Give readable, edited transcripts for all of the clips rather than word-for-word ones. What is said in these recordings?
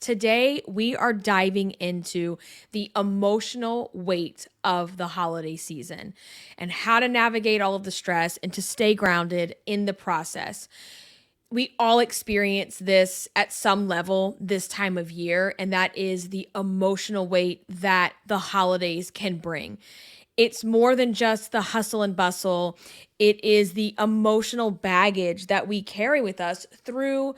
Today, we are diving into the emotional weight of the holiday season and how to navigate all of the stress and to stay grounded in the process. We all experience this at some level this time of year, and that is the emotional weight that the holidays can bring. It's more than just the hustle and bustle. It is the emotional baggage that we carry with us through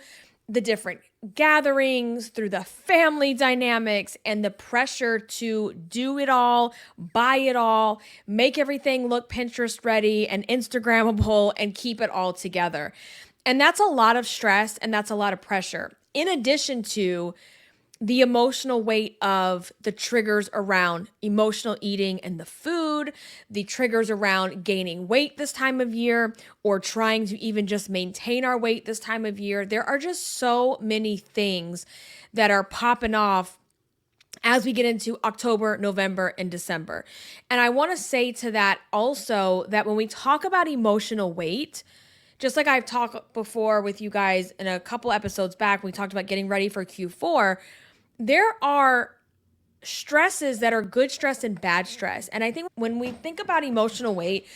the different gatherings, through the family dynamics, and the pressure to do it all, buy it all, make everything look Pinterest ready and Instagrammable, and keep it all together. And that's a lot of stress and that's a lot of pressure. In addition to the emotional weight of the triggers around emotional eating and the food, the triggers around gaining weight this time of year, or trying to even just maintain our weight this time of year. There are just so many things that are popping off as we get into October, November, and December. And I want to say to that also that when we talk about emotional weight, just like I've talked before with you guys in a couple episodes back, we talked about getting ready for Q4. There are stresses that are good stress and bad stress. And I think when we think about emotional weight,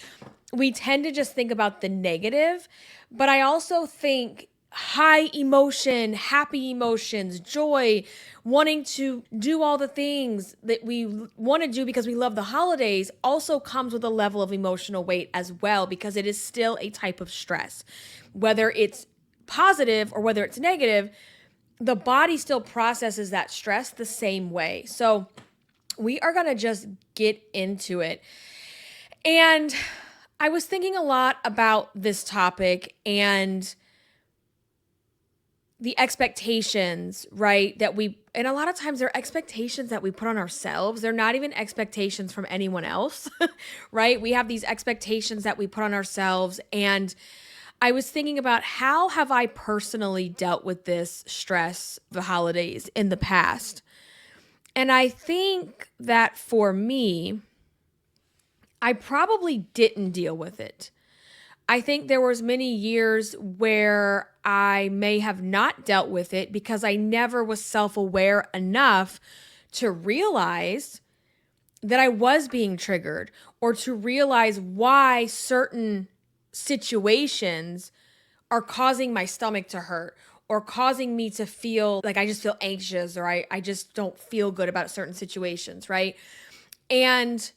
we tend to just think about the negative. But I also think high emotion, happy emotions, joy, wanting to do all the things that we want to do because we love the holidays also comes with a level of emotional weight as well, because it is still a type of stress. Whether it's positive or whether it's negative, the body still processes that stress the same way. So we are going to just get into it. And I was thinking a lot about this topic and the expectations, right? And a lot of times they're expectations that we put on ourselves. They're not even expectations from anyone else, right? We have these expectations that we put on ourselves. And I was thinking about how have I personally dealt with this stress, the holidays in the past? And I think that for me, I probably didn't deal with it. I think there was many years where I may have not dealt with it because I never was self-aware enough to realize that I was being triggered, or to realize why certain situations are causing my stomach to hurt, or causing me to feel like I just feel anxious, or I just don't feel good about certain situations, right? And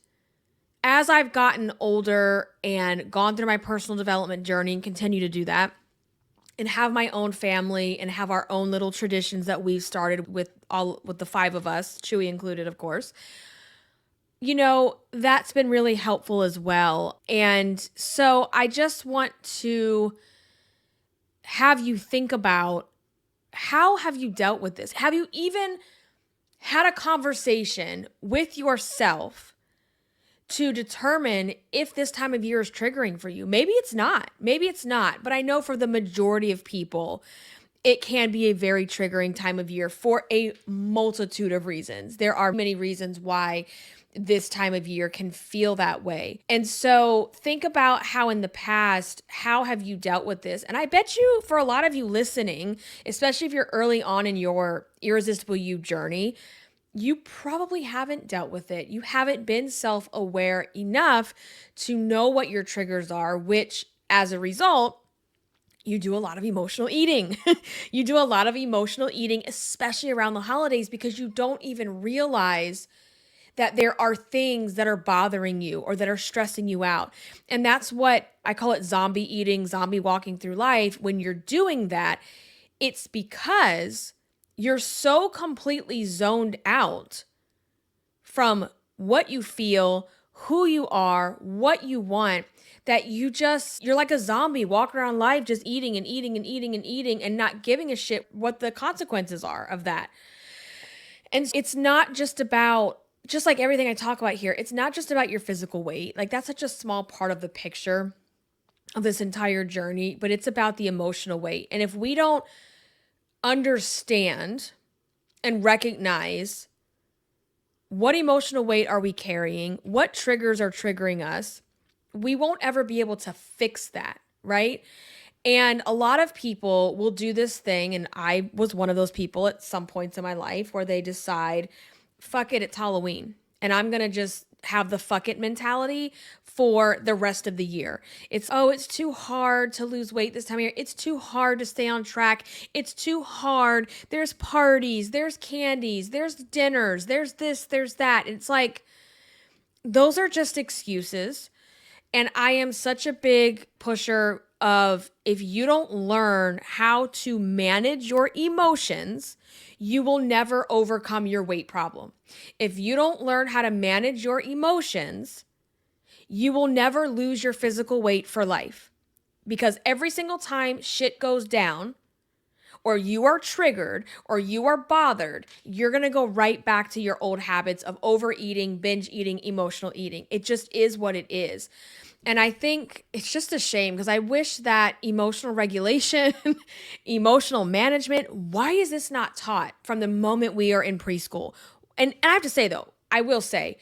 as I've gotten older and gone through my personal development journey and continue to do that, and have my own family and have our own little traditions that we've started with the five of us, Chewy included, of course, that's been really helpful as well. And so I just want to have you think about, how have you dealt with this? Have you even had a conversation with yourself to determine if this time of year is triggering for you? Maybe it's not. But I know for the majority of people, it can be a very triggering time of year for a multitude of reasons. There are many reasons why this time of year can feel that way. And so think about how in the past, how have you dealt with this? And I bet you, for a lot of you listening, especially if you're early on in your Irresistible You journey, you probably haven't dealt with it. You haven't been self-aware enough to know what your triggers are, which as a result, you do a lot of emotional eating. You do a lot of emotional eating, especially around the holidays, because you don't even realize that there are things that are bothering you or that are stressing you out. And that's what I call it, zombie eating, zombie walking through life. When you're doing that, it's because you're so completely zoned out from what you feel, who you are, what you want, that you're like a zombie walking around life just eating and eating and eating and eating and not giving a shit what the consequences are of that. And it's not just about, just like everything I talk about here, it's not just about your physical weight. Like, that's such a small part of the picture of this entire journey, but it's about the emotional weight. And if we don't understand and recognize what emotional weight are we carrying, what triggers are triggering us, we won't ever be able to fix that, right? And a lot of people will do this thing, and I was one of those people at some points in my life where they decide, fuck it, it's Halloween. And I'm going to just have the fuck it mentality for the rest of the year. It's too hard to lose weight this time of year. It's too hard to stay on track. It's too hard. There's parties, there's candies, there's dinners, there's this, there's that. It's like, those are just excuses. And I am such a big pusher of, if you don't learn how to manage your emotions, you will never overcome your weight problem. If you don't learn how to manage your emotions, you will never lose your physical weight for life. Because every single time shit goes down, or you are triggered, or you are bothered, you're going to go right back to your old habits of overeating, binge eating, emotional eating. It just is what it is. And I think it's just a shame, because I wish that emotional regulation, emotional management, why is this not taught from the moment we are in preschool? And I have to say, though, I will say,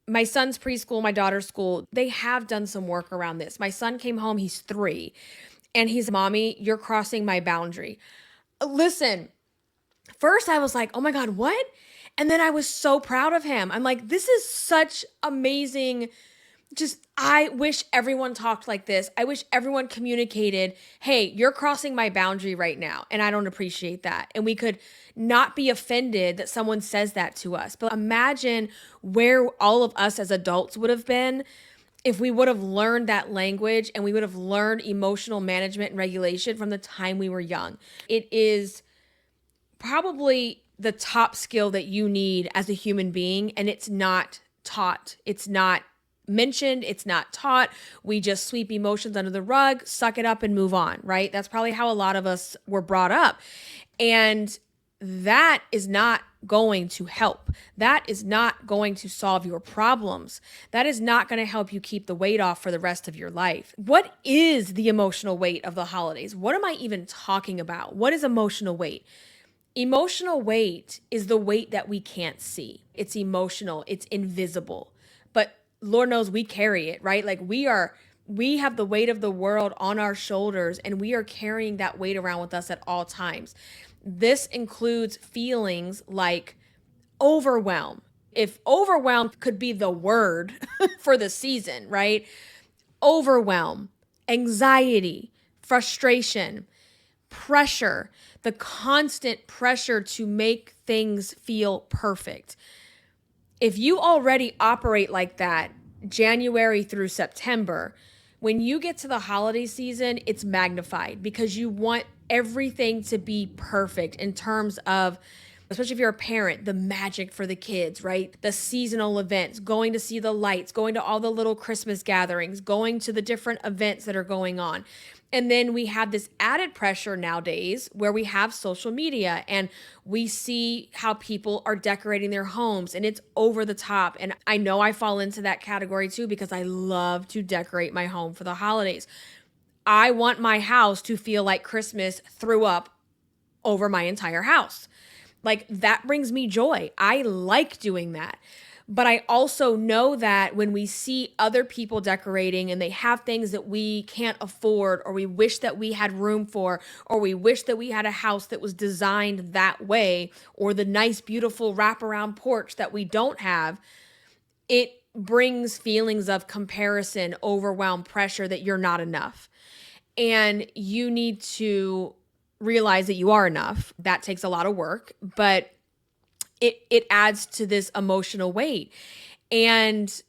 my son's preschool, my daughter's school, they have done some work around this. My son came home, he's 3, and he's, Mommy, you're crossing my boundary. Listen, first I was like, oh my God, what? And then I was so proud of him. I'm like, this is such amazing. I wish everyone talked like this. I wish everyone communicated, hey, you're crossing my boundary right now, and I don't appreciate that. And we could not be offended that someone says that to us. But imagine where all of us as adults would have been if we would have learned that language, and we would have learned emotional management and regulation from the time we were young. It is probably the top skill that you need as a human being, and it's not taught. It's not mentioned. It's not taught. We just sweep emotions under the rug, suck it up, and move on, right? That's probably how a lot of us were brought up. And that is not going to help. That is not going to solve your problems. That is not going to help you keep the weight off for the rest of your life. What is the emotional weight of the holidays? What am I even talking about? What is emotional weight? Emotional weight is the weight that we can't see. It's emotional, it's invisible. But Lord knows we carry it, right? Like we have the weight of the world on our shoulders, and we are carrying that weight around with us at all times. This includes feelings like overwhelm. If overwhelm could be the word for the season, right? Overwhelm, anxiety, frustration, pressure, the constant pressure to make things feel perfect. If you already operate like that January through September, when you get to the holiday season, it's magnified, because you want everything to be perfect in terms of, especially if you're a parent, the magic for the kids, right? The seasonal events, going to see the lights, going to all the little Christmas gatherings, going to the different events that are going on. And then we have this added pressure nowadays where we have social media, and we see how people are decorating their homes, and it's over the top. And I know I fall into that category too, because I love to decorate my home for the holidays. I want my house to feel like Christmas threw up over my entire house. Like, that brings me joy. I like doing that. But I also know that when we see other people decorating and they have things that we can't afford, or we wish that we had room for, or we wish that we had a house that was designed that way, or the nice, beautiful wraparound porch that we don't have, it brings feelings of comparison, overwhelm, pressure that you're not enough. And you need to realize that you are enough. That takes a lot of work, but it adds to this emotional weight. And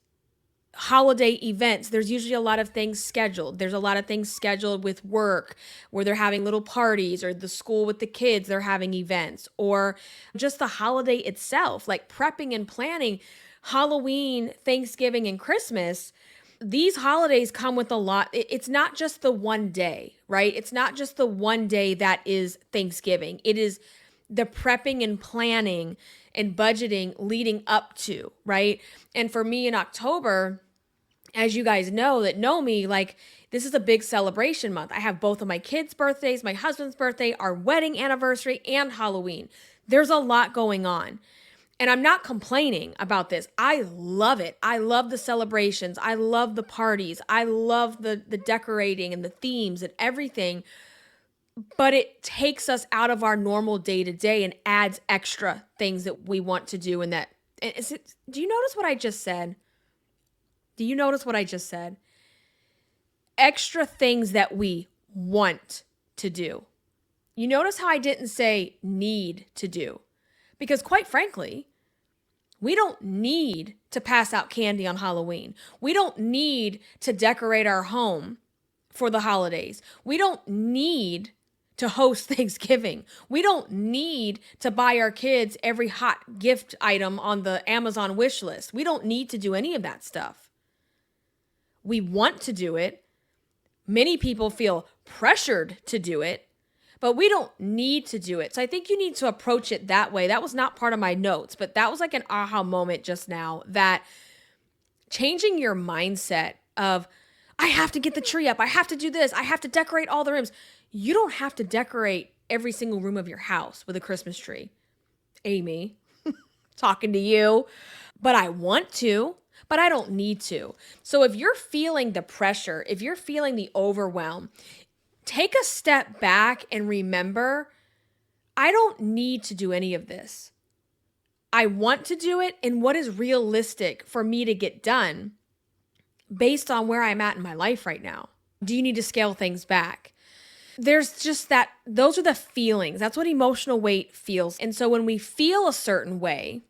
holiday events, there's usually a lot of things scheduled. There's a lot of things scheduled with work where they're having little parties, or the school with the kids, they're having events, or just the holiday itself, like prepping and planning. Halloween, Thanksgiving, and Christmas, these holidays come with a lot. It's not just the one day, right? It's not just the one day that is Thanksgiving. It is the prepping and planning and budgeting leading up to, right? And for me in October, as you guys know that know me, like, this is a big celebration month. I have both of my kids' birthdays, my husband's birthday, our wedding anniversary, and Halloween. There's a lot going on. And I'm not complaining about this. I love it. I love the celebrations. I love the parties. I love the decorating and the themes and everything. But it takes us out of our normal day to day and adds extra things that we want to do. And that, do you notice what I just said? Do you notice what I just said? Extra things that we want to do. You notice how I didn't say need to do? Because quite frankly, we don't need to pass out candy on Halloween. We don't need to decorate our home for the holidays. We don't need to host Thanksgiving. We don't need to buy our kids every hot gift item on the Amazon wish list. We don't need to do any of that stuff. We want to do it. Many people feel pressured to do it, but we don't need to do it. So I think you need to approach it that way. That was not part of my notes, but that was like an aha moment just now, that changing your mindset of, I have to get the tree up, I have to do this, I have to decorate all the rooms. You don't have to decorate every single room of your house with a Christmas tree. Amy, talking to you. But I want to, but I don't need to. So if you're feeling the pressure, if you're feeling the overwhelm, take a step back and remember, I don't need to do any of this. I want to do it, and what is realistic for me to get done based on where I'm at in my life right now. Do you need to scale things back? There's just that, those are the feelings. That's what emotional weight feels. And so when we feel a certain way,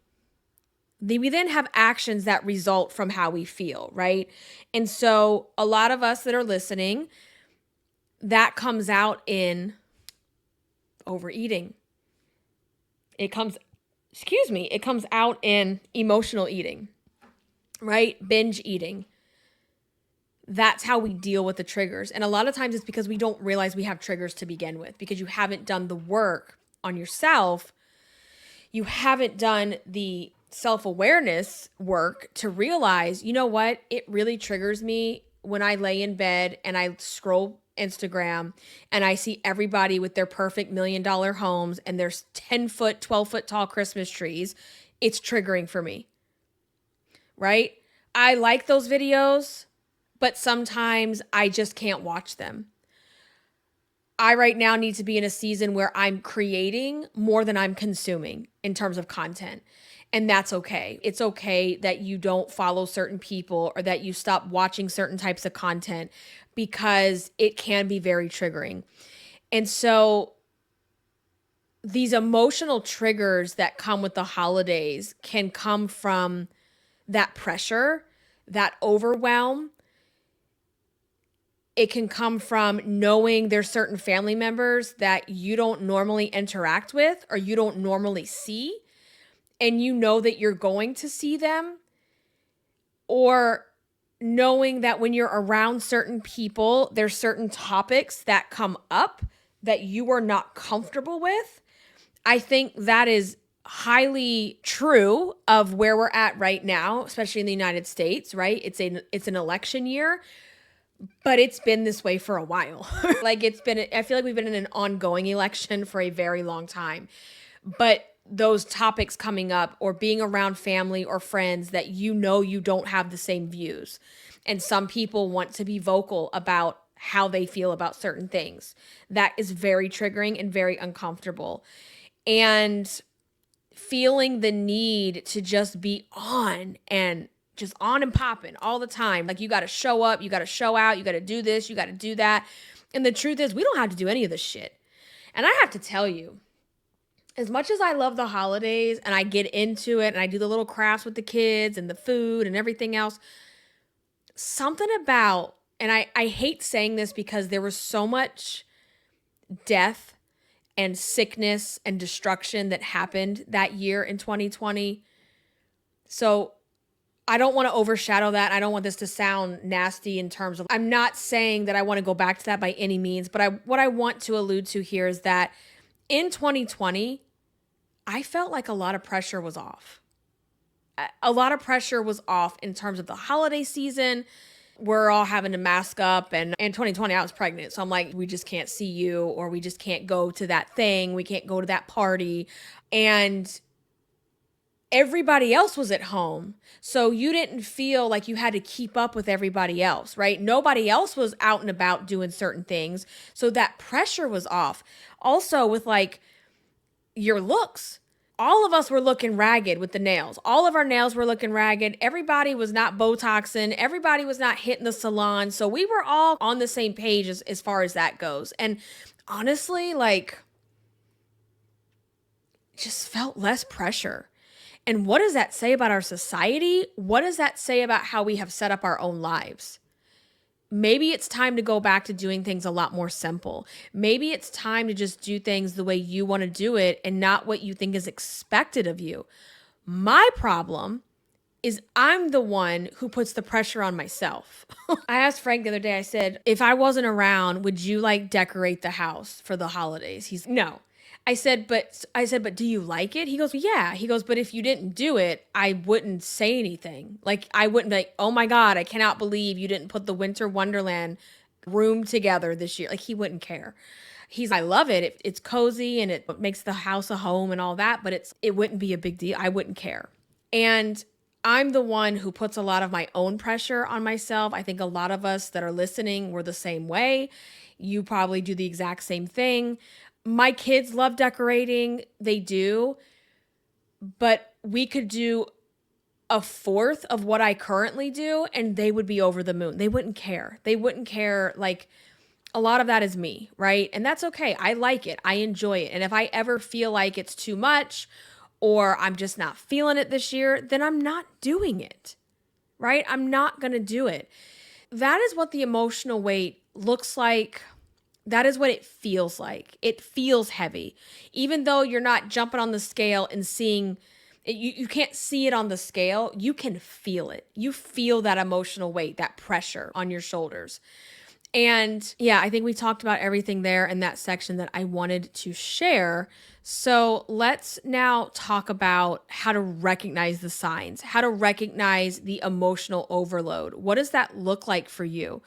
we then have actions that result from how we feel, right? And so a lot of us that are listening, that comes out in overeating. It comes out in emotional eating, right? Binge eating. That's how we deal with the triggers. And a lot of times it's because we don't realize we have triggers to begin with, because you haven't done the work on yourself. You haven't done the self-awareness work to realize, you know what? It really triggers me when I lay in bed and I scroll Instagram and I see everybody with their perfect $1 million homes and their 10-foot, 12-foot tall Christmas trees. It's triggering for me, right? I like those videos, but sometimes I just can't watch them. I right now need to be in a season where I'm creating more than I'm consuming in terms of content. And that's okay. It's okay that you don't follow certain people or that you stop watching certain types of content, because it can be very triggering. And so these emotional triggers that come with the holidays can come from that pressure, that overwhelm. It can come from knowing there's certain family members that you don't normally interact with or you don't normally see, and you know that you're going to see them, or knowing that when you're around certain people, there's certain topics that come up that you are not comfortable with. I think that is highly true of where we're at right now, especially in the United States, right? It's an election year, but it's been this way for a while. I feel like we've been in an ongoing election for a very long time. But those topics coming up, or being around family or friends that you know you don't have the same views. And some people want to be vocal about how they feel about certain things. That is very triggering and very uncomfortable. And feeling the need to just be on and popping all the time. Like, you got to show up, you got to show out, you got to do this, you got to do that. And the truth is, we don't have to do any of this shit. And I have to tell you, as much as I love the holidays and I get into it and I do the little crafts with the kids and the food and everything else, something about, and I hate saying this because there was so much death and sickness and destruction that happened that year in 2020. So I don't want to overshadow that. I don't want this to sound nasty in terms of, I'm not saying that I want to go back to that by any means, but what I want to allude to here is that in 2020, I felt like a lot of pressure was off. A lot of pressure was off in terms of the holiday season. We're all having to mask up, and in 2020, I was pregnant. So I'm like, we just can't see you, or we just can't go to that thing. We can't go to that party. And everybody else was at home. So you didn't feel like you had to keep up with everybody else, right? Nobody else was out and about doing certain things. So that pressure was off. Also, with like your looks, all of us were looking ragged with the nails. All of our nails were looking ragged. Everybody was not Botoxing. Everybody was not hitting the salon. So we were all on the same page as far as that goes. And honestly, like, just felt less pressure. And what does that say about our society? What does that say about how we have set up our own lives? Maybe it's time to go back to doing things a lot more simple. Maybe it's time to just do things the way you want to do it and not what you think is expected of you. My problem is I'm the one who puts the pressure on myself. I asked Frank the other day, I said, if I wasn't around, would you like decorate the house for the holidays? He's no. But do you like it? He goes, yeah. He goes, but if you didn't do it, I wouldn't say anything. Like, I wouldn't be like, oh my God, I cannot believe you didn't put the Winter Wonderland room together this year. Like, he wouldn't care. I love it. It's cozy and it makes the house a home and all that, but it wouldn't be a big deal. I wouldn't care. And I'm the one who puts a lot of my own pressure on myself. I think a lot of us that are listening were the same way. You probably do the exact same thing. My kids love decorating. They do. But we could do a fourth of what I currently do and they would be over the moon. They wouldn't care. They wouldn't care. Like, a lot of that is me, right? And that's okay. I like it. I enjoy it. And if I ever feel like it's too much or I'm just not feeling it this year, then I'm not doing it, right? I'm not going to do it. That is what the emotional weight looks like. That is what it feels like. It feels heavy. Even though you're not jumping on the scale and seeing, you can't see it on the scale, you can feel it. You feel that emotional weight, that pressure on your shoulders. And yeah, I think we talked about everything there in that section that I wanted to share. So let's now talk about how to recognize the signs, how to recognize the emotional overload. What does that look like for you?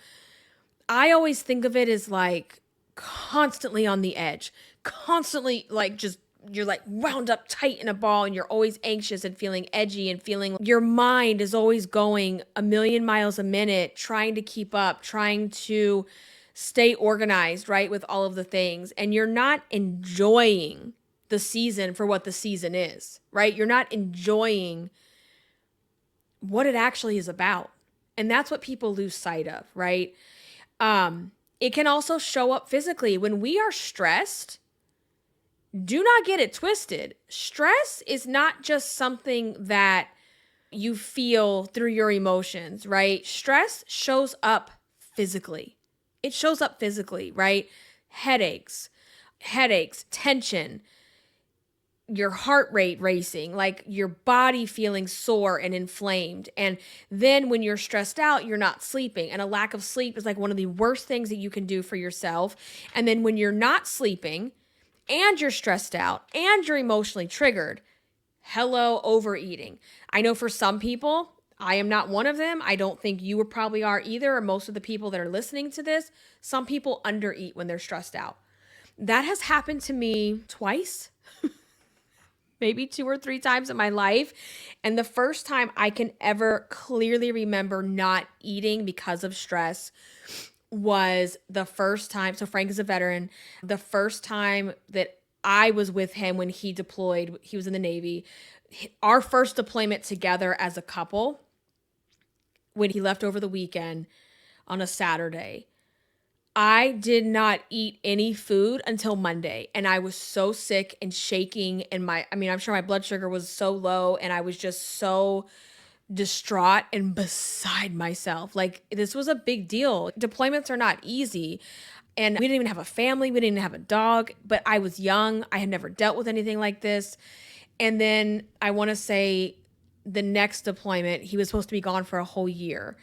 I always think of it as like constantly on the edge, constantly like just you're like wound up tight in a ball and you're always anxious and feeling edgy and feeling your mind is always going a million miles a minute, trying to keep up, trying to stay organized, right, with all of the things. And you're not enjoying the season for what the season is, right? You're not enjoying what it actually is about. And that's what people lose sight of, right? It can also show up physically. When we are stressed, do not get it twisted. Stress is not just something that you feel through your emotions, right? Stress shows up physically. It shows up physically, right? Headaches, tension, your heart rate racing, like your body feeling sore and inflamed. And then when you're stressed out, you're not sleeping. And a lack of sleep is like one of the worst things that you can do for yourself. And then when you're not sleeping and you're stressed out and you're emotionally triggered, hello, overeating. I know for some people, I am not one of them. I don't think you probably are either, or most of the people that are listening to this. Some people undereat when they're stressed out. That has happened to me twice. Maybe 2 or 3 times in my life. And the first time I can ever clearly remember not eating because of stress was the first time. So Frank is a veteran. The first time that I was with him when he deployed, he was in the Navy. Our first deployment together as a couple, when he left over the weekend on a Saturday, I did not eat any food until Monday. And I was so sick and shaking. And I'm sure my blood sugar was so low. And I was just so distraught and beside myself. Like, this was a big deal. Deployments are not easy. And we didn't even have a family. We didn't even have a dog. But I was young. I had never dealt with anything like this. And then I want to say the next deployment, he was supposed to be gone for a whole year.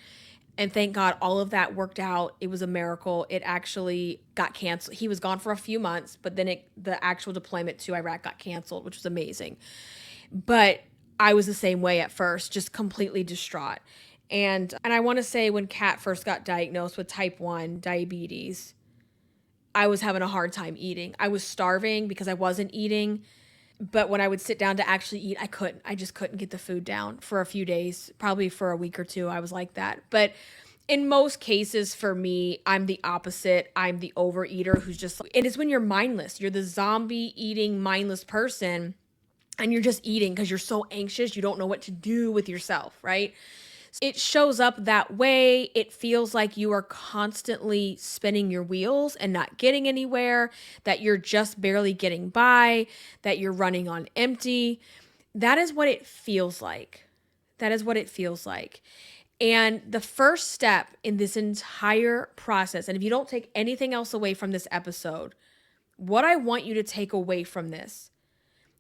And thank God all of that worked out. It was a miracle. It actually got canceled. He was gone for a few months, but then the actual deployment to Iraq got canceled, which was amazing. But I was the same way at first, just completely distraught. And I want to say when Kat first got diagnosed with type 1 diabetes, I was having a hard time eating. I was starving because I wasn't eating. But when I would sit down to actually eat, I just couldn't get the food down for a few days, probably for a week or two. I was like that. But in most cases for me, I'm the opposite. I'm the overeater who's just, and it's when you're mindless. You're the zombie eating mindless person, and you're just eating because you're so anxious. You don't know what to do with yourself, right? It shows up that way. It feels like you are constantly spinning your wheels and not getting anywhere, that you're just barely getting by, that you're running on empty. That is what it feels like. That is what it feels like. And the first step in this entire process, and if you don't take anything else away from this episode, what I want you to take away from this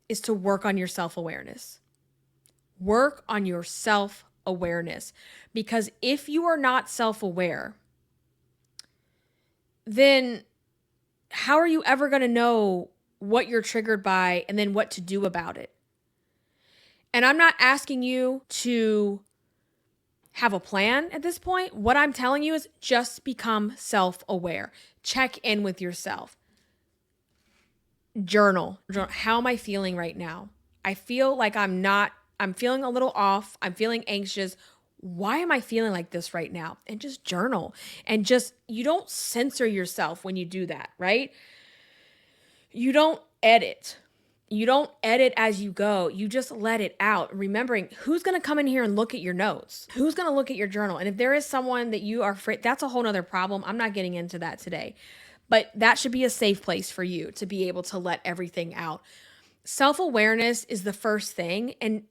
is to work on your self-awareness. Work on your self-awareness. Because if you are not self-aware, then how are you ever going to know what you're triggered by and then what to do about it? And I'm not asking you to have a plan at this point. What I'm telling you is just become self-aware. Check in with yourself. Journal. How am I feeling right now? I feel like I'm feeling a little off. I'm feeling anxious. Why am I feeling like this right now? And just journal. And you don't censor yourself when you do that, right? You don't edit. You don't edit as you go. You just let it out. Remembering who's going to come in here and look at your notes? Who's going to look at your journal? And if there is someone that you are afraid, that's a whole nother problem. I'm not getting into that today. But that should be a safe place for you to be able to let everything out. Self-awareness is the first thing. And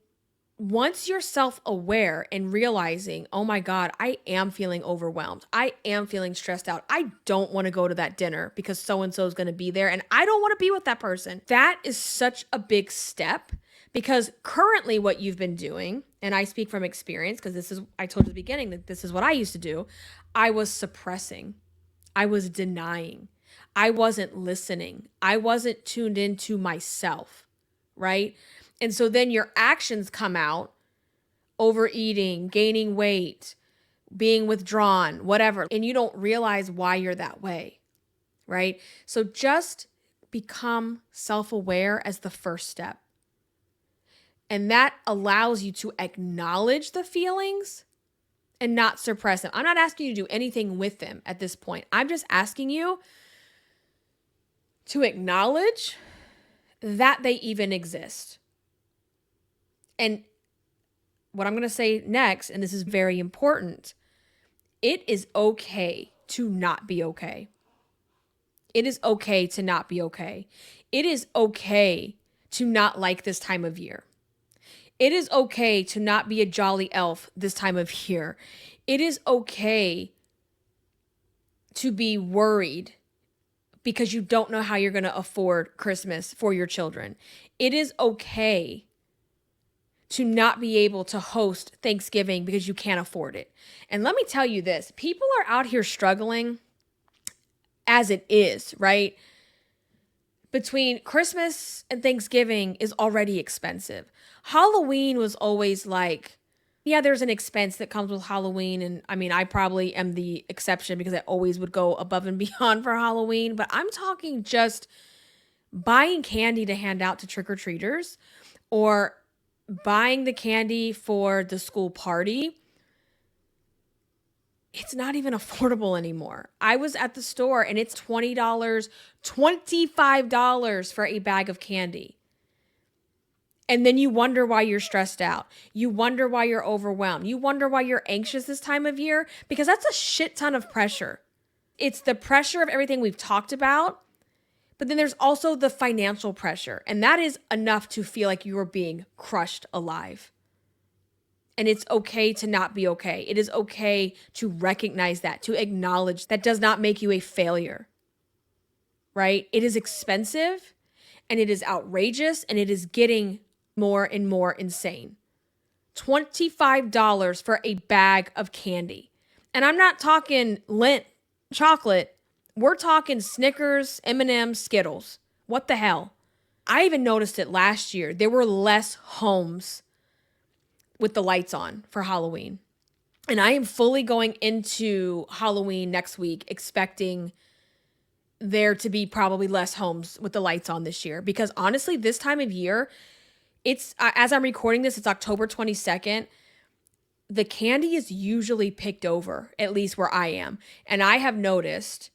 once you're self-aware and realizing, oh my God, I am feeling overwhelmed. I am feeling stressed out. I don't want to go to that dinner because so-and-so is going to be there and I don't want to be with that person. That is such a big step because currently what you've been doing, and I speak from experience because I told you at the beginning that this is what I used to do. I was suppressing. I was denying. I wasn't listening. I wasn't tuned into myself, right? And so then your actions come out, overeating, gaining weight, being withdrawn, whatever, and you don't realize why you're that way, right? So just become self-aware as the first step. And that allows you to acknowledge the feelings and not suppress them. I'm not asking you to do anything with them at this point. I'm just asking you to acknowledge that they even exist. And what I'm going to say next, and this is very important, it is okay to not be okay. It is okay to not be okay. It is okay to not like this time of year. It is okay to not be a jolly elf this time of year. It is okay to be worried because you don't know how you're going to afford Christmas for your children. It is okay to not be able to host Thanksgiving because you can't afford it. And let me tell you this, people are out here struggling as it is, right? Between Christmas and Thanksgiving is already expensive. Halloween was always like, yeah, there's an expense that comes with Halloween. And I mean, I probably am the exception because I always would go above and beyond for Halloween. But I'm talking just buying candy to hand out to trick-or-treaters or buying the candy for the school party. It's not even affordable anymore. I was at the store and it's $20, $25 for a bag of candy. And then you wonder why you're stressed out. You wonder why you're overwhelmed. You wonder why you're anxious this time of year because that's a shit ton of pressure. It's the pressure of everything we've talked about. But then there's also the financial pressure, and that is enough to feel like you are being crushed alive. And it's okay to not be okay. It is okay to recognize that, to acknowledge that does not make you a failure, right? It is expensive, and it is outrageous, and it is getting more and more insane. $25 for a bag of candy. And I'm not talking Lindt chocolate. We're talking Snickers, M&M's, Skittles. What the hell? I even noticed it last year. There were less homes with the lights on for Halloween. And I am fully going into Halloween next week expecting there to be probably less homes with the lights on this year, because honestly, this time of year, it's as I'm recording this, it's October 22nd. The candy is usually picked over, at least where I am. And I have noticed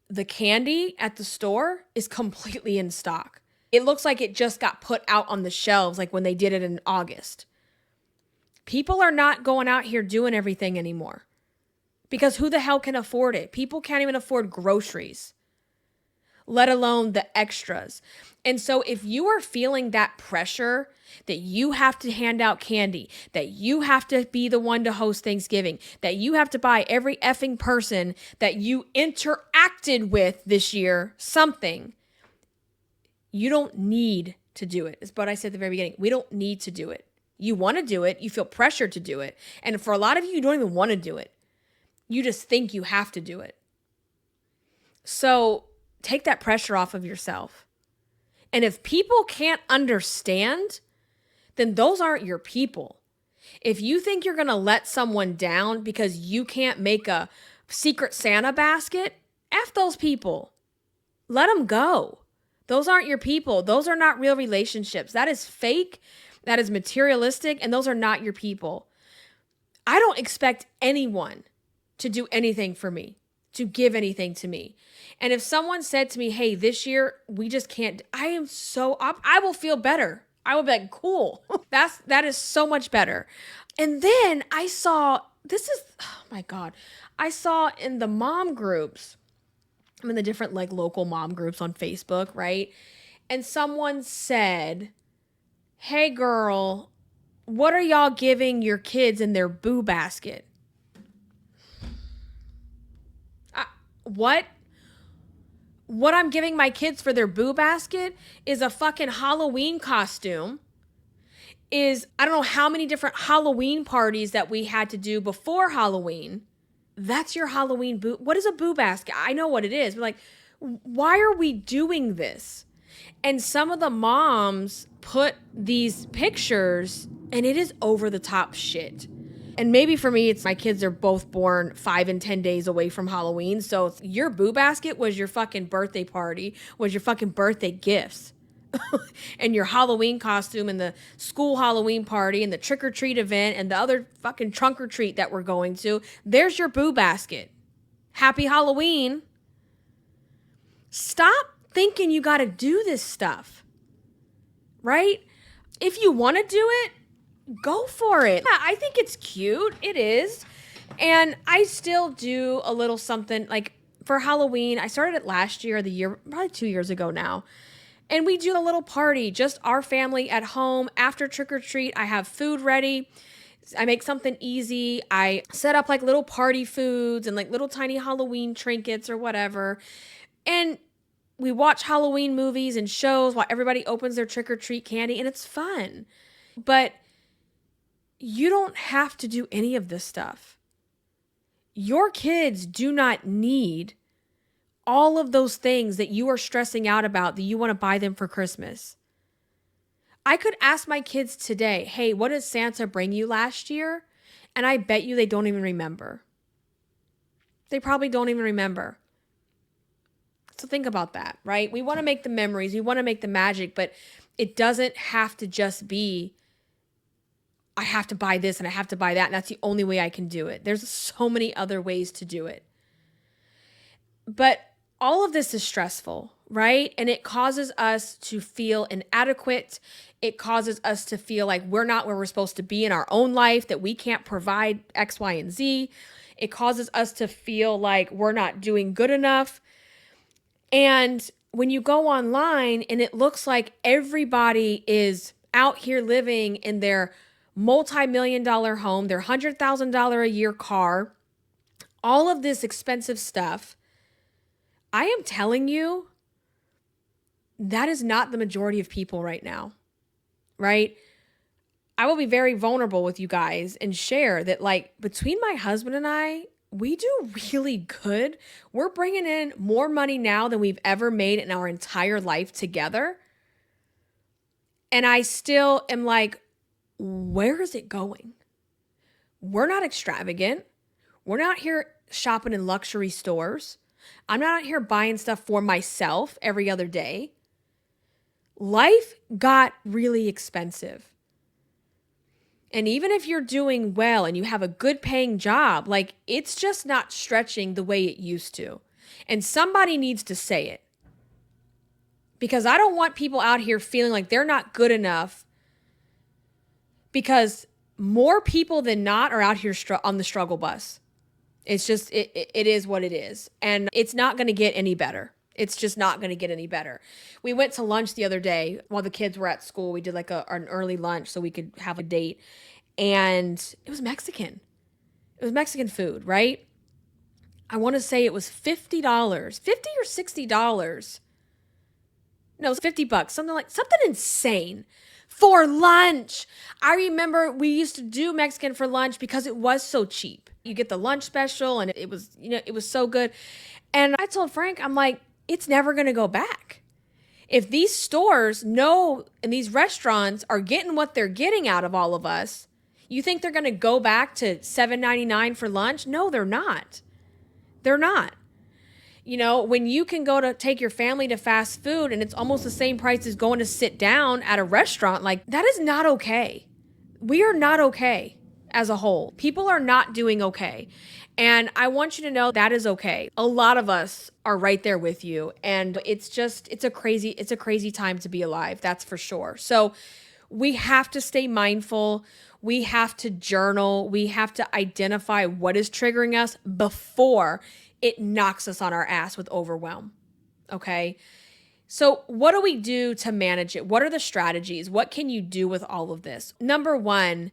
the candy at the store is completely in stock. It looks like it just got put out on the shelves like when they did it in August. People are not going out here doing everything anymore because who the hell can afford it? People can't even afford groceries, let alone the extras. And so if you are feeling that pressure that you have to hand out candy, that you have to be the one to host Thanksgiving, that you have to buy every effing person that you interacted with this year something, you don't need to do it. It's what I said at the very beginning. We don't need to do it. You want to do it. You feel pressured to do it. And for a lot of you, you don't even want to do it. You just think you have to do it. So take that pressure off of yourself. And if people can't understand, then those aren't your people. If you think you're going to let someone down because you can't make a secret Santa basket, F those people. Let them go. Those aren't your people. Those are not real relationships. That is fake. That is materialistic. And those are not your people. I don't expect anyone to do anything for me, to give anything to me. And if someone said to me, hey, this year we just can't, I will feel better. I will be like, cool. That is so much better. And then I saw, oh my God. I saw in the mom groups, I'm in the different like local mom groups on Facebook, right? And someone said, hey girl, what are y'all giving your kids in their boo basket? What? What I'm giving my kids for their boo basket is a fucking Halloween costume. I don't know how many different Halloween parties that we had to do before Halloween. That's your Halloween boo. What is a boo basket? I know what it is, but like, why are we doing this? And some of the moms put these pictures and it is over the top shit. And maybe for me, it's my kids are both born 5 and 10 days away from Halloween. So your boo basket was your fucking birthday party, was your fucking birthday gifts. And your Halloween costume and the school Halloween party and the trick or treat event and the other fucking trunk or treat that we're going to. There's your boo basket. Happy Halloween. Stop thinking you got to do this stuff. Right? If you want to do it, go for it. Yeah, I think it's cute. It is. And I still do a little something like for Halloween. I started it last year, probably 2 years ago now. And we do a little party, just our family at home after trick or treat. I have food ready. I make something easy. I set up like little party foods and like little tiny Halloween trinkets or whatever. And we watch Halloween movies and shows while everybody opens their trick or treat candy, and it's fun. But you don't have to do any of this stuff. Your kids do not need all of those things that you are stressing out about that you want to buy them for Christmas. I could ask my kids today, hey, what did Santa bring you last year? And I bet you they don't even remember. They probably don't even remember. So think about that, right? We want to make the memories. We want to make the magic, but it doesn't have to just be, I have to buy this and I have to buy that, and that's the only way I can do it. There's so many other ways to do it. But all of this is stressful, right? And it causes us to feel inadequate. It causes us to feel like we're not where we're supposed to be in our own life, that we can't provide X, Y, and Z. It causes us to feel like we're not doing good enough. And when you go online and it looks like everybody is out here living in their multi-million-dollar home, their $100,000 a year car, all of this expensive stuff, I am telling you, that is not the majority of people right now, right? I will be very vulnerable with you guys and share that, like, between my husband and I, we do really good. We're bringing in more money now than we've ever made in our entire life together. And I still am like, where is it going? We're not extravagant. We're not here shopping in luxury stores. I'm not out here buying stuff for myself every other day. Life got really expensive. And even if you're doing well and you have a good paying job, like it's just not stretching the way it used to. And somebody needs to say it, because I don't want people out here feeling like they're not good enough, because more people than not are out here on the struggle bus. It's just, it is what it is. And it's not going to get any better. It's just not going to get any better. We went to lunch the other day while the kids were at school. We did like an early lunch so we could have a date. And it was Mexican. It was Mexican food, right? I want to say it was $50, $50 or $60. No, it was $50, something insane for lunch. I remember we used to do Mexican for lunch because it was so cheap. You get the lunch special and it was, it was so good. And I told Frank, I'm like, it's never going to go back. If these stores know and these restaurants are getting what they're getting out of all of us, you think they're going to go back to $7.99 for lunch? No, they're not. They're not. When you can go to take your family to fast food and it's almost the same price as going to sit down at a restaurant, like that is not okay. We are not okay as a whole. People are not doing okay. And I want you to know that is okay. A lot of us are right there with you. And it's a crazy time to be alive. That's for sure. So we have to stay mindful. We have to journal. We have to identify what is triggering us before it knocks us on our ass with overwhelm. Okay? So what do we do to manage it? What are the strategies? What can you do with all of this? Number one,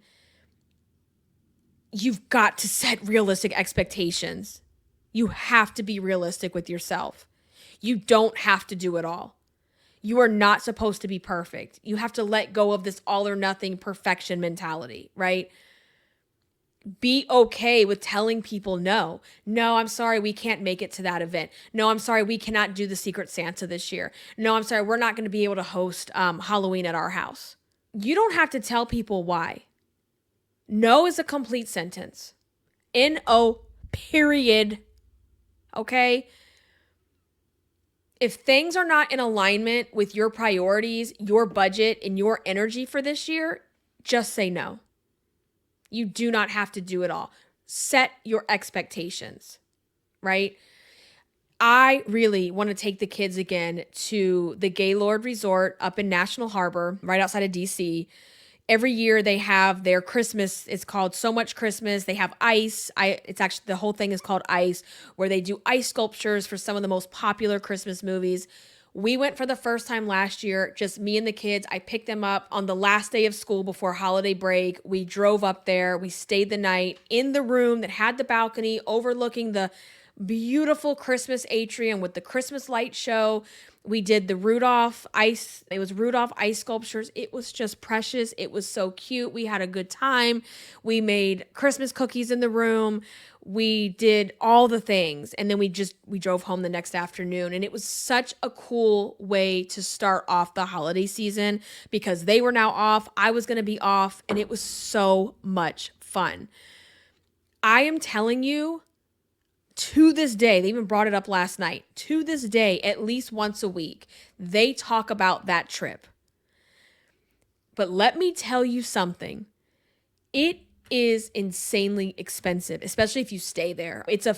you've got to set realistic expectations. You have to be realistic with yourself. You don't have to do it all. You are not supposed to be perfect. You have to let go of this all or nothing perfection mentality, right? Be okay with telling people no. No, I'm sorry, we can't make it to that event. No, I'm sorry, we cannot do the Secret Santa this year. No, I'm sorry, we're not going to be able to host Halloween at our house. You don't have to tell people why. No is a complete sentence. N-O, period. Okay? If things are not in alignment with your priorities, your budget, and your energy for this year, just say no. You do not have to do it all. Set your expectations, right? I really want to take the kids again to the Gaylord Resort up in National Harbor, right outside of DC. Every year they have their Christmas. It's called So Much Christmas. They have ice. It's actually, the whole thing is called Ice, where they do ice sculptures for some of the most popular Christmas movies. We went for the first time last year, just me and the kids. I picked them up on the last day of school before holiday break. We drove up there. We stayed the night in the room that had the balcony overlooking the beautiful Christmas atrium with the Christmas light show. We did the Rudolph ice. It was Rudolph ice sculptures. It was just precious. It was so cute. We had a good time. We made Christmas cookies in the room. We did all the things. And then we drove home the next afternoon. And it was such a cool way to start off the holiday season because they were now off. I was going to be off. And it was so much fun. I am telling you, to this day, they even brought it up last night. To this day, at least once a week, they talk about that trip. But let me tell you something. It is insanely expensive, especially if you stay there. It's a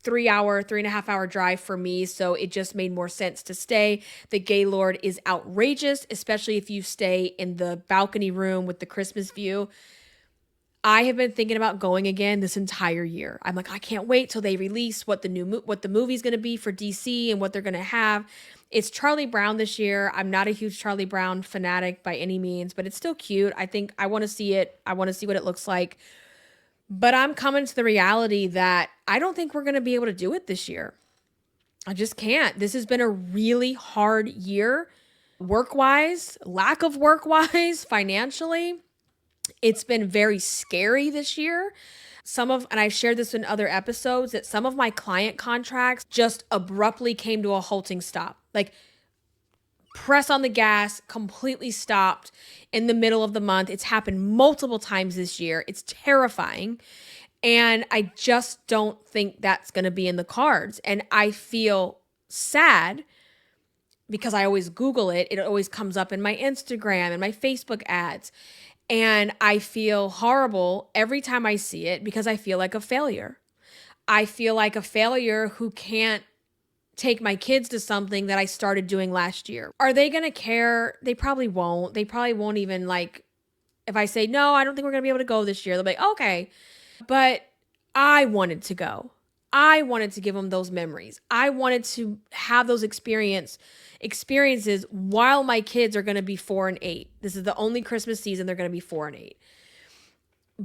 3.5 hour drive for me, so it just made more sense to stay. The Gaylord is outrageous, especially if you stay in the balcony room with the Christmas view. I have been thinking about going again this entire year. I'm like, I can't wait till they release what the movie's going to be for DC and what they're going to have. It's Charlie Brown this year. I'm not a huge Charlie Brown fanatic by any means, but it's still cute. I think I want to see it. I want to see what it looks like. But I'm coming to the reality that I don't think we're going to be able to do it this year. I just can't. This has been a really hard year, work-wise, lack of work-wise, financially. It's been very scary this year. And I've shared this in other episodes, that some of my client contracts just abruptly came to a halting stop. Like, press on the gas, completely stopped in the middle of the month. It's happened multiple times this year. It's terrifying. And I just don't think that's going to be in the cards. And I feel sad because I always Google it. It always comes up in my Instagram and my Facebook ads. And I feel horrible every time I see it because I feel like a failure. I feel like a failure who can't take my kids to something that I started doing last year. Are they going to care? They probably won't. They probably won't even like, if I say, no, I don't think we're going to be able to go this year, they'll be like, okay. But I wanted to go. I wanted to give them those memories. I wanted to have those experiences while my kids are going to be 4 and 8. This is the only Christmas season they're going to be 4 and 8.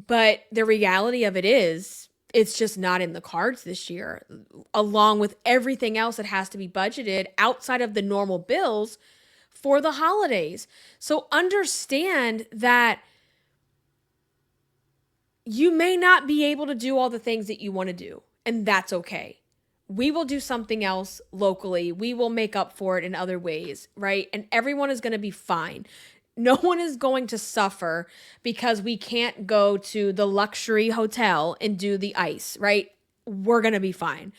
But the reality of it is, it's just not in the cards this year, along with everything else that has to be budgeted outside of the normal bills for the holidays. So understand that you may not be able to do all the things that you want to do, and that's okay. We will do something else locally. We will make up for it in other ways, right? And everyone is going to be fine. No one is going to suffer because we can't go to the luxury hotel and do the ice, right? We're going to be fine.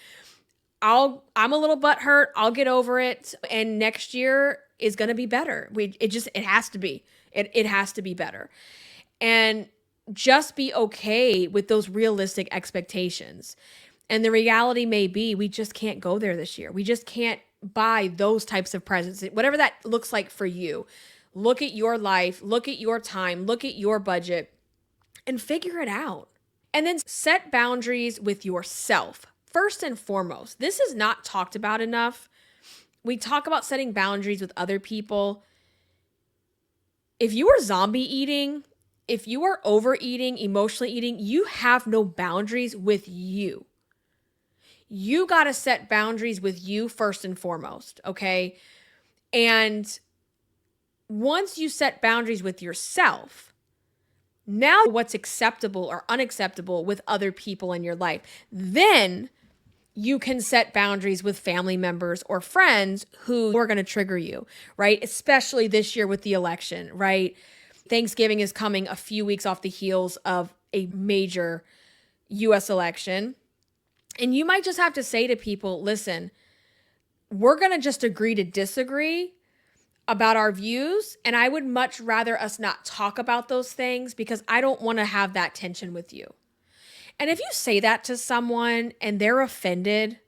I'm a little butthurt. I'll get over it. And next year is going to be better. It has to be. It has to be better. And just be okay with those realistic expectations. And the reality may be we just can't go there this year. We just can't buy those types of presents, whatever that looks like for you. Look at your life, look at your time, look at your budget, and figure it out. And then set boundaries with yourself. First and foremost, this is not talked about enough. We talk about setting boundaries with other people. If you are zombie eating, if you are overeating, emotionally eating, you have no boundaries with you. You got to set boundaries with you first and foremost, okay? And once you set boundaries with yourself, now what's acceptable or unacceptable with other people in your life, then you can set boundaries with family members or friends who are going to trigger you, right? Especially this year with the election, right? Thanksgiving is coming a few weeks off the heels of a major US election. And you might just have to say to people, listen, we're going to just agree to disagree about our views. And I would much rather us not talk about those things because I don't want to have that tension with you. And if you say that to someone and they're offended,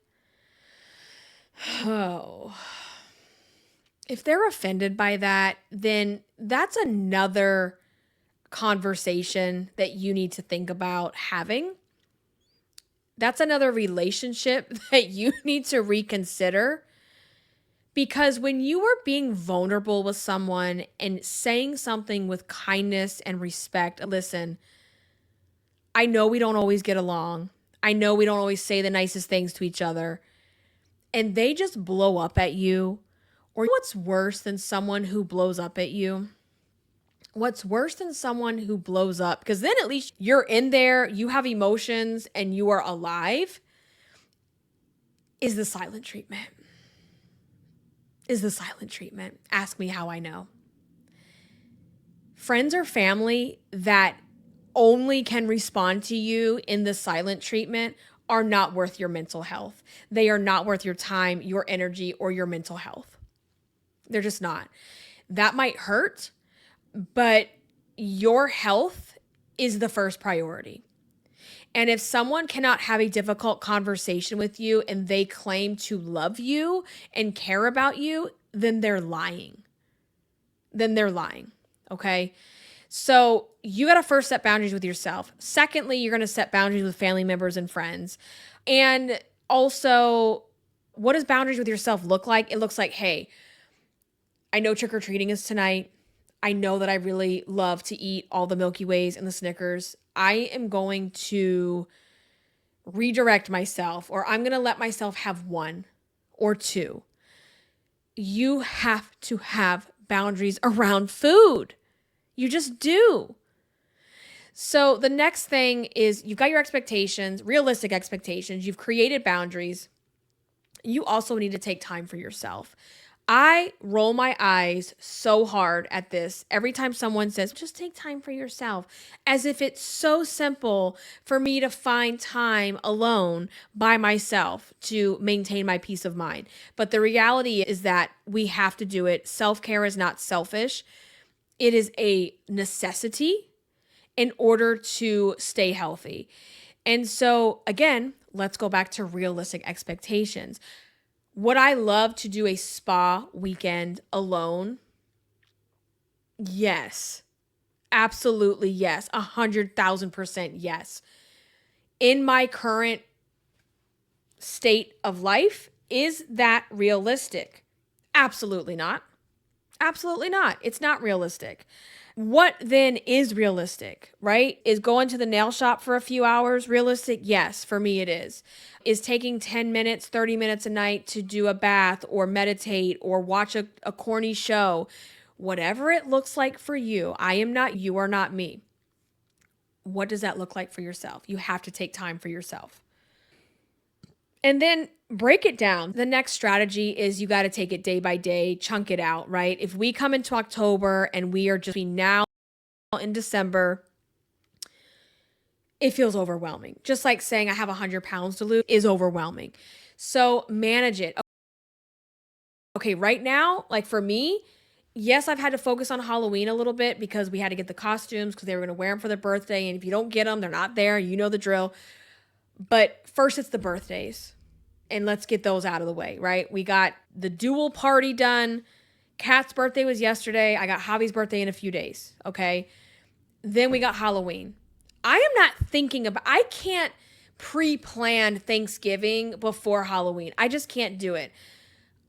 if they're offended by that, then that's another conversation that you need to think about having. That's another relationship that you need to reconsider. Because when you are being vulnerable with someone and saying something with kindness and respect, listen, I know we don't always get along. I know we don't always say the nicest things to each other. And they just blow up at you. Or what's worse than someone who blows up at you? What's worse than someone who blows up? Because then at least you're in there, you have emotions, and you are alive. Is the silent treatment. Ask me how I know. Friends or family that only can respond to you in the silent treatment are not worth your mental health. They are not worth your time, your energy, or your mental health. They're just not. That might hurt, but your health is the first priority. And if someone cannot have a difficult conversation with you and they claim to love you and care about you, then they're lying. Okay? So you got to first set boundaries with yourself. Secondly, you're going to set boundaries with family members and friends. And also, what does boundaries with yourself look like? It looks like, hey, I know trick-or-treating is tonight. I know that I really love to eat all the Milky Ways and the Snickers. I am going to redirect myself, or I'm going to let myself have 1 or 2. You have to have boundaries around food. You just do. So the next thing is you've got your expectations, realistic expectations. You've created boundaries. You also need to take time for yourself. I roll my eyes so hard at this every time someone says, just take time for yourself, as if it's so simple for me to find time alone by myself to maintain my peace of mind. But the reality is that we have to do it. Self-care is not selfish, it is a necessity in order to stay healthy. And so, again, let's go back to realistic expectations. Would I love to do a spa weekend alone? Yes. Absolutely yes. 100,000% yes. In my current state of life, is that realistic? Absolutely not. Absolutely not. It's not realistic. What then is realistic, right? Is going to the nail shop for a few hours realistic? Yes, for me it is. Is taking 10 minutes, 30 minutes a night to do a bath or meditate or watch a corny show, whatever it looks like for you. I am not, you are not me. What does that look like for yourself? You have to take time for yourself. And then break it down. The next strategy is you got to take it day by day, chunk it out, right? If we come into October and we are just now in December, it feels overwhelming. Just like saying I have 100 pounds to lose is overwhelming. So manage it. Okay, right now, like for me, yes, I've had to focus on Halloween a little bit because we had to get the costumes because they were going to wear them for their birthday. And if you don't get them, they're not there. You know the drill. But first, it's the birthdays. And let's get those out of the way, right? We got the dual party done. Kat's birthday was yesterday. I got Javi's birthday in a few days, okay? Then we got Halloween. I am not thinking about, I can't pre-plan Thanksgiving before Halloween. I just can't do it.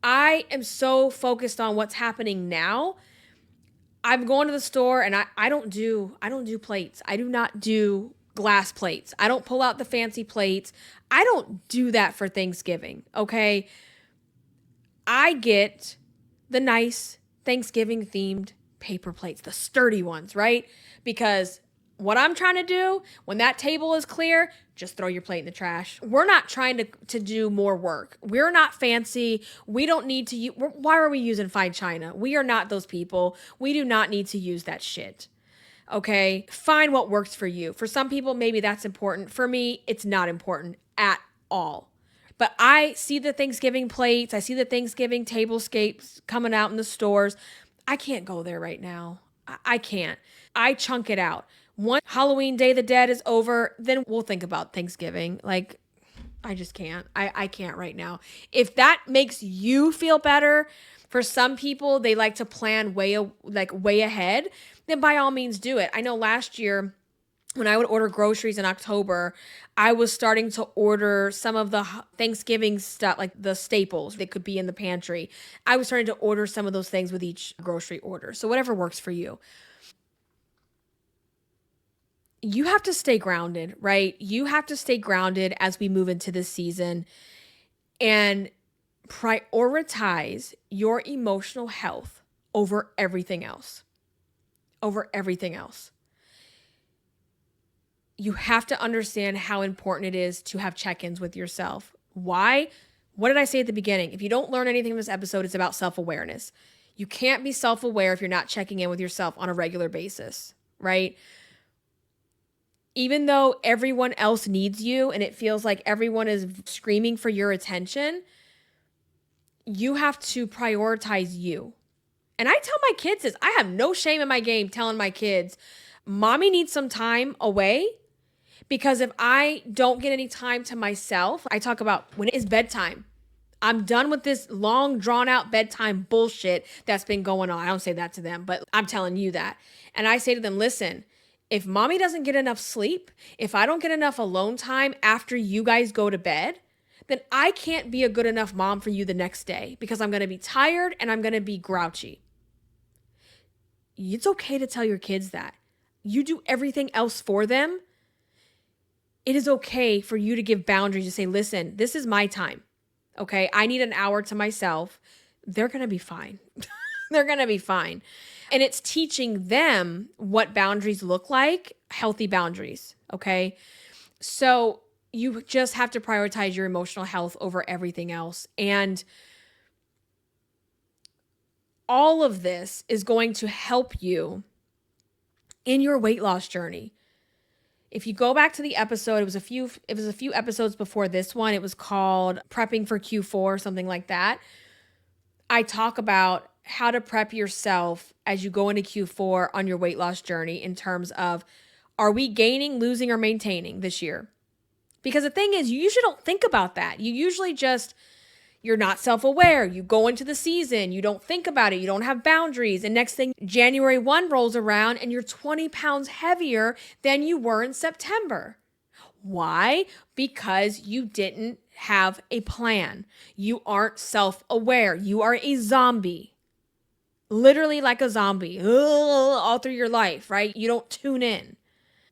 I am so focused on what's happening now. I'm going to the store and I don't do plates. I do not do glass plates. I don't pull out the fancy plates. I don't do that for Thanksgiving, okay? I get the nice Thanksgiving themed paper plates, the sturdy ones, right? Because what I'm trying to do when that table is clear, just throw your plate in the trash. We're not trying to do more work. We're not fancy. We don't need to use, why are we using fine china? We are not those people. We do not need to use that shit. Okay, find what works for you. For some people, maybe that's important. For me, it's not important at all. But I see the Thanksgiving plates. I see the Thanksgiving tablescapes coming out in the stores. I can't go there right now. I can't. I chunk it out. Once Halloween Day of the Dead is over, then we'll think about Thanksgiving. Like, I just can't. I can't right now. If that makes you feel better, for some people, they like to plan way ahead, then by all means do it. I know last year when I would order groceries in October, I was starting to order some of the Thanksgiving stuff, like the staples that could be in the pantry. I was starting to order some of those things with each grocery order. So whatever works for you. You have to stay grounded, right? You have to stay grounded as we move into this season and prioritize your emotional health over everything else. Over everything else. You have to understand how important it is to have check-ins with yourself. Why? What did I say at the beginning? If you don't learn anything from this episode, it's about self-awareness. You can't be self-aware if you're not checking in with yourself on a regular basis, right? Even though everyone else needs you and it feels like everyone is screaming for your attention, you have to prioritize you. And I tell my kids this. I have no shame in my game telling my kids, mommy needs some time away, because if I don't get any time to myself, I talk about when it is bedtime. I'm done with this long, drawn out bedtime bullshit that's been going on. I don't say that to them, but I'm telling you that. And I say to them, listen, if mommy doesn't get enough sleep, if I don't get enough alone time after you guys go to bed, then I can't be a good enough mom for you the next day, because I'm going to be tired and I'm going to be grouchy. It's okay to tell your kids that. You do everything else for them. It is okay for you to give boundaries, to say, listen, this is my time. Okay, I need an hour to myself. They're going to be fine. They're going to be fine. And it's teaching them what boundaries look like, healthy boundaries. Okay, so you just have to prioritize your emotional health over everything else. And All of this is going to help you in your weight loss journey. If you go back to the episode, it was a few episodes before this one. It was called Prepping for Q4, something like that. I talk about how to prep yourself as you go into Q4 on your weight loss journey in terms of, are we gaining, losing, or maintaining this year? Because the thing is, you usually don't think about that. You usually just, you're not self-aware. You go into the season, you don't think about it, you don't have boundaries. And next thing, January 1 rolls around and you're 20 pounds heavier than you were in September. Why? Because you didn't have a plan. You aren't self-aware. You are a zombie. Literally like a zombie all through your life, right? You don't tune in.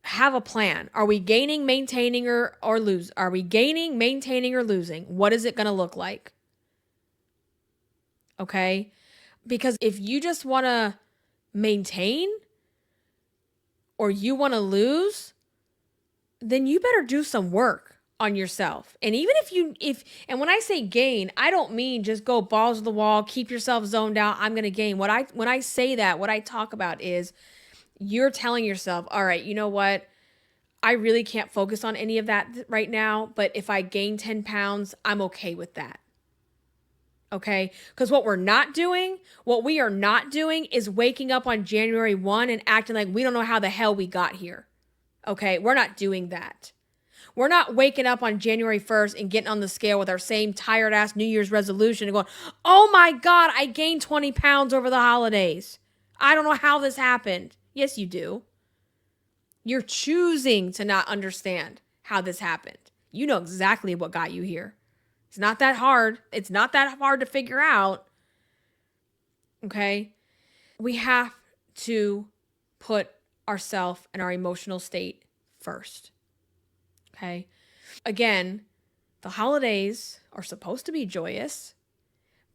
Have a plan. Are we gaining, maintaining, or lose? Are we gaining, maintaining, or losing? What is it going to look like? Okay? Because if you just want to maintain or you want to lose, then you better do some work on yourself. And even and when I say gain, I don't mean just go balls to the wall, keep yourself zoned out. I'm going to gain. When I say that, what I talk about is you're telling yourself, all right, you know what? I really can't focus on any of that right now, but if I gain 10 pounds, I'm okay with that. Okay? Because what we are not doing is waking up on January 1 and acting like we don't know how the hell we got here. Okay? We're not doing that. We're not waking up on January 1st and getting on the scale with our same tired ass New Year's resolution and going, oh my God, I gained 20 pounds over the holidays. I don't know how this happened. Yes, you do. You're choosing to not understand how this happened. You know exactly what got you here. It's not that hard. It's not that hard to figure out. Okay? We have to put ourselves and our emotional state first. Okay? Again, the holidays are supposed to be joyous,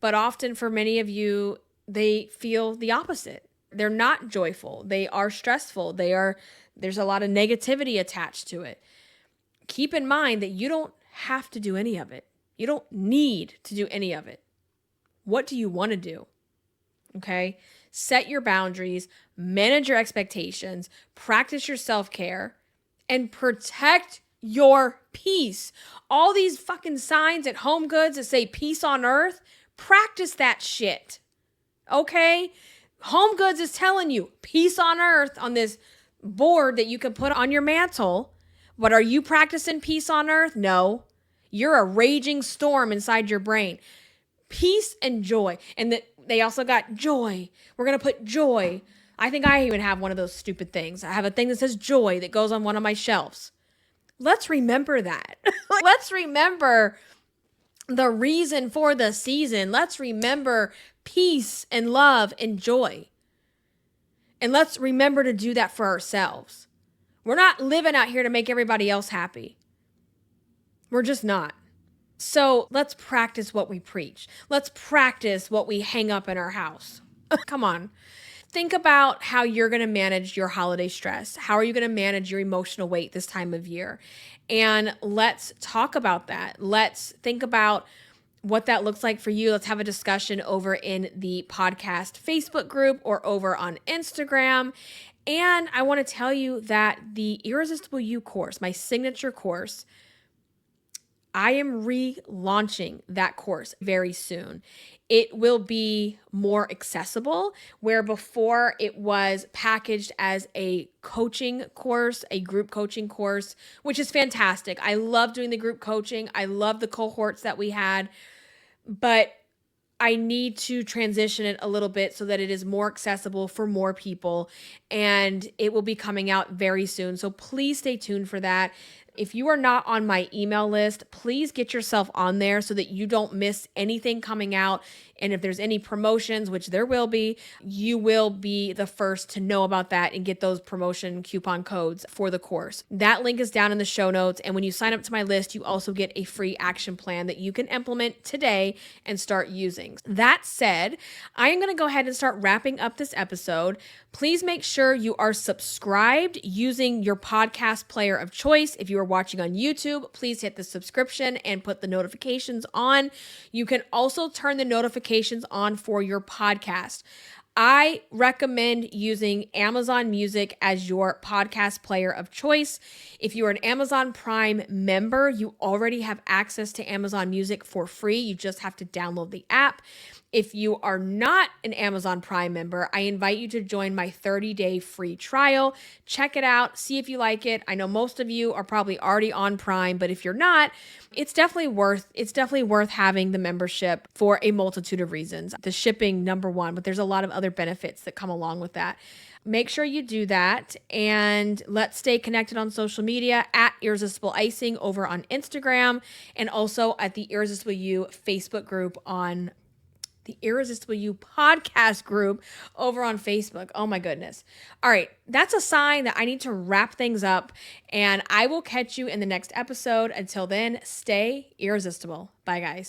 but often for many of you, they feel the opposite. They're not joyful. They are stressful. There's a lot of negativity attached to it. Keep in mind that you don't have to do any of it. You don't need to do any of it. What do you want to do? Okay? Set your boundaries, manage your expectations, practice your self-care, and protect your peace. All these fucking signs at Home Goods that say peace on earth, practice that shit. Okay? Home Goods is telling you peace on earth on this board that you can put on your mantle. But are you practicing peace on earth? No. You're a raging storm inside your brain. Peace and joy. And they also got joy. We're going to put joy. I think I even have one of those stupid things. I have a thing that says joy that goes on one of my shelves. Let's remember that. Let's remember the reason for the season. Let's remember peace and love and joy. And let's remember to do that for ourselves. We're not living out here to make everybody else happy. We're just not. So let's practice what we preach. Let's practice what we hang up in our house. Come on. Think about how you're going to manage your holiday stress. How are you going to manage your emotional weight this time of year? And let's talk about that. Let's think about what that looks like for you. Let's have a discussion over in the podcast Facebook group or over on Instagram. And I want to tell you that the Irresistible You course, my signature course, I am relaunching that course very soon. It will be more accessible, where before it was packaged as a coaching course, a group coaching course, which is fantastic. I love doing the group coaching. I love the cohorts that we had, but I need to transition it a little bit so that it is more accessible for more people, and it will be coming out very soon. So please stay tuned for that. If you are not on my email list, please get yourself on there so that you don't miss anything coming out. And if there's any promotions, which there will be, you will be the first to know about that and get those promotion coupon codes for the course. That link is down in the show notes. And when you sign up to my list, you also get a free action plan that you can implement today and start using. That said, I am going to go ahead and start wrapping up this episode. Please make sure you are subscribed using your podcast player of choice. If you are watching on YouTube, please hit the subscription and put the notifications on. You can also turn the notifications on for your podcast. I recommend using Amazon Music as your podcast player of choice. If you are an Amazon Prime member, you already have access to Amazon Music for free. You just have to download the app. If you are not an Amazon Prime member, I invite you to join my 30-day free trial. Check it out, see if you like it. I know most of you are probably already on Prime, but if you're not, it's definitely worth having the membership for a multitude of reasons. The shipping, number one, but there's a lot of other benefits that come along with that. Make sure you do that, and let's stay connected on social media at Irresistible Icing over on Instagram, and also at the Irresistible You Facebook group on the Irresistible You podcast group over on Facebook. Oh my goodness. All right. That's a sign that I need to wrap things up, and I will catch you in the next episode. Until then, stay irresistible. Bye, guys.